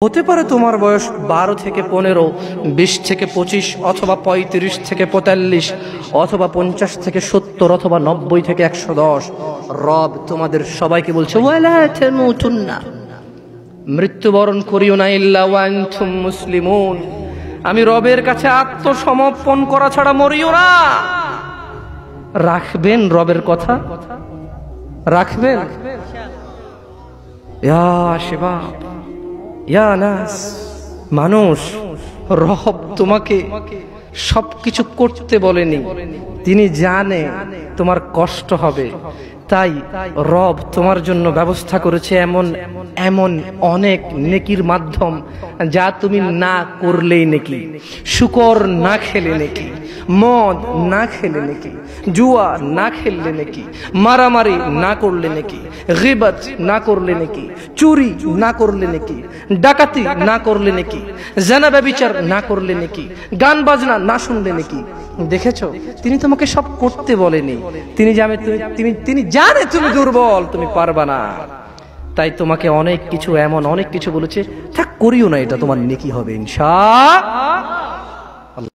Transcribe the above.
হতে পারে তোমার বয়স 12 থেকে 15, 20 থেকে 25, অথবা 35 থেকে 45, অথবা 50 থেকে 70, অথবা 90 থেকে 110। রব তোমাদের সবাইকে বলছে ওয়ালা তামুতুন্না, মৃত্যুবরণ করিও না ইল্লা ওয়া আনতুম মুসলিমুন। আমি রবের কাছে আত্মসমর্পণ করা ছাড়া মরিও না। রাখবেন রবের কথা? রাখবেন? ইয়া শাবাব, ইয়া নাস, মানুষ, রব তোমাকে সবকিছু করতে বলেনি। তিনি জানে তোমার কষ্ট হবে, তাই রব তোমার জন্য ব্যবস্থা করেছে এমন এমন অনেক নেকির মাধ্যম যা তুমি না করলেই নেকি। শুকর না খেলে নেকি, মদ না খেলে নেকি, জুয়া না খেললে নেকি, মারামারি না করলে নেকি, গীবত না করলে নেকি, চুরি না করলে নেকি, ডাকাতি না করলে নেকি, জিনা ব্যভিচার না করলে নেকি, গান বাজনা না শুনলে নেকি। দেখেছো, তিনি তোমাকে সব করতে বলেনি। তিনি জানে তুমি দুর্বল, তুমি পারবা না, তাই তোমাকে অনেক কিছু বলেছে, থাক করিও না, এটা তোমার নেকি হবে ইনশাআল্লাহ।